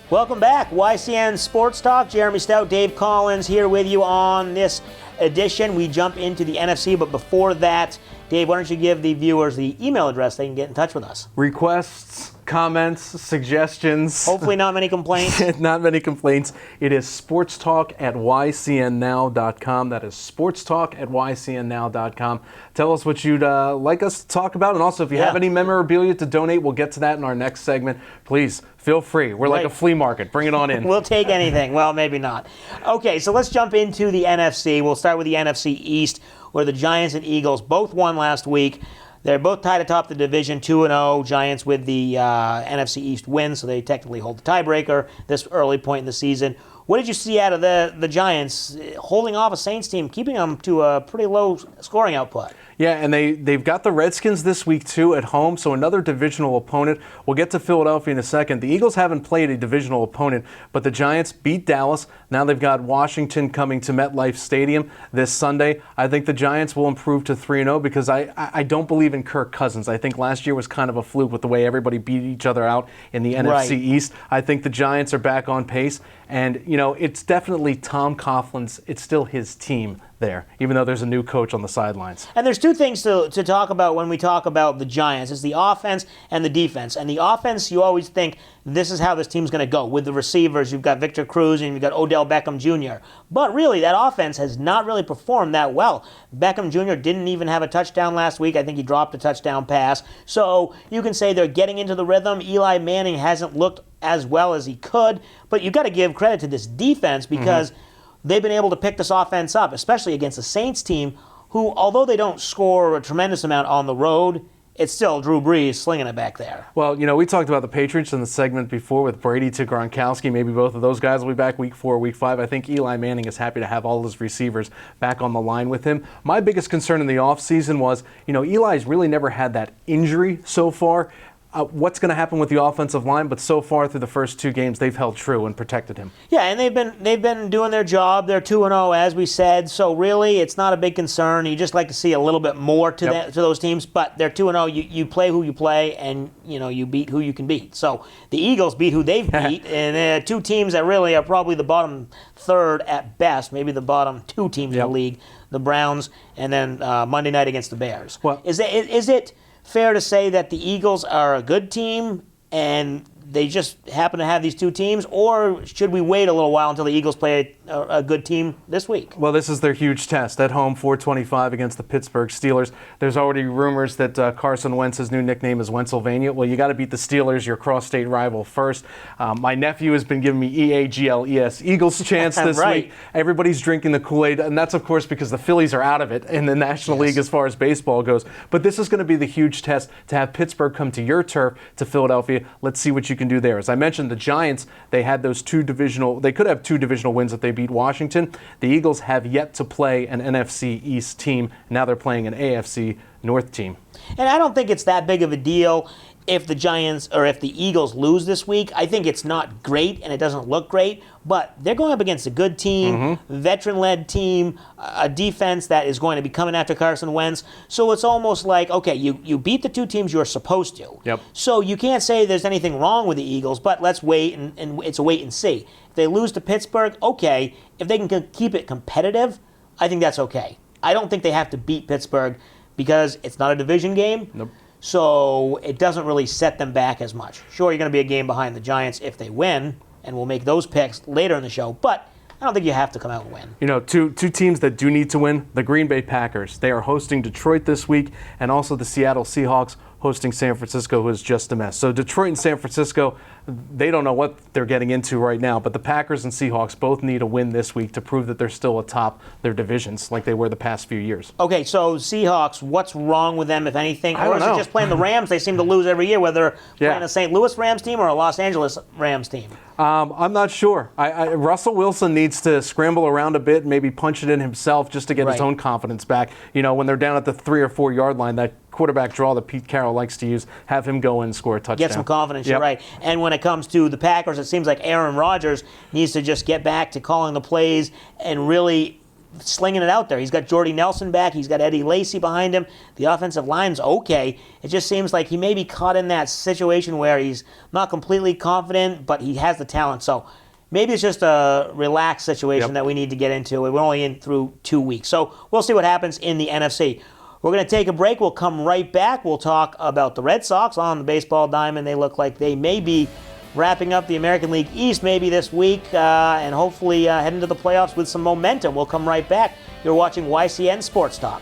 Welcome back. YCN Sports Talk. Jeremy Stout, Dave Collins here with you on this edition. We jump into the NFC, but before that, Dave, why don't you give the viewers the email address they can get in touch with us? Requests, comments, suggestions. Hopefully not many complaints. Not many complaints. It is sportstalk@ycnnow.com. That is sportstalk@ycnnow.com. Tell us what you'd like us to talk about. And also, if you have any memorabilia to donate, we'll get to that in our next segment. Please, feel free. We're like a flea market. Bring it on in. We'll take anything. Well, maybe not. Okay, so let's jump into the NFC. We'll start with the NFC East, where the Giants and Eagles both won last week. They're both tied atop the division, 2-0. Giants with the NFC East win, so they technically hold the tiebreaker this early point in the season. What did you see out of the Giants holding off a Saints team, keeping them to a pretty low scoring output? Yeah, and they've got the Redskins this week, too, at home, so another divisional opponent. We'll get to Philadelphia in a second. The Eagles haven't played a divisional opponent, but the Giants beat Dallas. Now they've got Washington coming to MetLife Stadium this Sunday. I think the Giants will improve to 3-0 because I don't believe in Kirk Cousins. I think last year was kind of a fluke with the way everybody beat each other out in the NFC East. I think the Giants are back on pace, and, you know, it's definitely Tom Coughlin's, it's still his team there, even though there's a new coach on the sidelines. And there's two things to talk about when we talk about the Giants. It's the offense and the defense. And the offense, you always think this is how this team's going to go. With the receivers, you've got Victor Cruz and you've got Odell Beckham Jr. But really, that offense has not really performed that well. Beckham Jr. didn't even have a touchdown last week. I think he dropped a touchdown pass. So you can say they're getting into the rhythm. Eli Manning hasn't looked as well as he could. But you've got to give credit to this defense because they've been able to pick this offense up, especially against the Saints team, who, although they don't score a tremendous amount on the road, it's still Drew Brees slinging it back there. Well, you know, we talked about the Patriots in the segment before with Brady to Gronkowski. Maybe both of those guys will be back week 4, week 5. I think Eli Manning is happy to have all his receivers back on the line with him. My biggest concern in the offseason was, you know, Eli's really never had that injury so far. What's going to happen with the offensive line? But so far through the first 2 games, they've held true and protected him. Yeah, and they've been doing their job. They're 2-0, as we said. So really, it's not a big concern. You just like to see a little bit more to those teams. But they're 2-0. You play who you play, and you beat who you can beat. So the Eagles beat who they've beat, and 2 teams that really are probably the bottom third at best, maybe the bottom 2 teams in the league, the Browns, and then Monday night against the Bears. Well, is it fair to say that the Eagles are a good team and they just happen to have these 2 teams, or should we wait a little while until the Eagles play a good team this week? Well, this is their huge test at home, 425 against the Pittsburgh Steelers. There's already rumors that Carson Wentz's new nickname is Wentzylvania. Well, you got to beat the Steelers, your cross-state rival, first. My nephew has been giving me EAGLES, Eagles chance this week. Everybody's drinking the Kool-Aid, and that's, of course, because the Phillies are out of it in the National League as far as baseball goes. But this is going to be the huge test to have Pittsburgh come to your turf, to Philadelphia. Let's see what you can do there. As I mentioned, the Giants, they had those 2 divisional, they could have 2 divisional wins if they beat Washington. The Eagles have yet to play an NFC East team. Now they're playing an AFC North team. And I don't think it's that big of a deal if the Giants or if the Eagles lose this week. I think it's not great and it doesn't look great, but they're going up against a good team, veteran-led team, a defense that is going to be coming after Carson Wentz. So it's almost like, okay, you beat the 2 teams you're supposed to. So you can't say there's anything wrong with the Eagles, but let's wait, and it's a wait and see. If they lose to Pittsburgh, okay. If they can keep it competitive, I think that's okay. I don't think they have to beat Pittsburgh because it's not a division game. So it doesn't really set them back as much. Sure, you're going to be a game behind the Giants if they win, and we'll make those picks later in the show, but I don't think you have to come out and win. You know, two teams that do need to win, the Green Bay Packers. They are hosting Detroit this week, and also the Seattle Seahawks hosting San Francisco, who is just a mess. So Detroit and San Francisco, they don't know what they're getting into right now, but the Packers and Seahawks both need a win this week to prove that they're still atop their divisions like they were the past few years. Okay, so Seahawks, what's wrong with them, if anything? I don't know. Or is it just playing the Rams? They seem to lose every year, whether playing a St. Louis Rams team or a Los Angeles Rams team. I'm not sure. Russell Wilson needs to scramble around a bit, maybe punch it in himself just to get his own confidence back. You know, when they're down at the 3 or 4 yard line, that quarterback draw that Pete Carroll likes to use, have him go in and score a touchdown. Get some confidence, you're right. And when it comes to the Packers, it seems like Aaron Rodgers needs to just get back to calling the plays and really slinging it out there. He's got Jordy Nelson back. He's got Eddie Lacy behind him. The offensive line's okay. It just seems like he may be caught in that situation where he's not completely confident, but he has the talent. So maybe it's just a relaxed situation that we need to get into. We're only in through 2 weeks. So we'll see what happens in the NFC. We're going to take a break. We'll come right back. We'll talk about the Red Sox on the baseball diamond. They look like they may be wrapping up the American League East maybe this week and hopefully heading to the playoffs with some momentum. We'll come right back. You're watching YCN Sports Talk.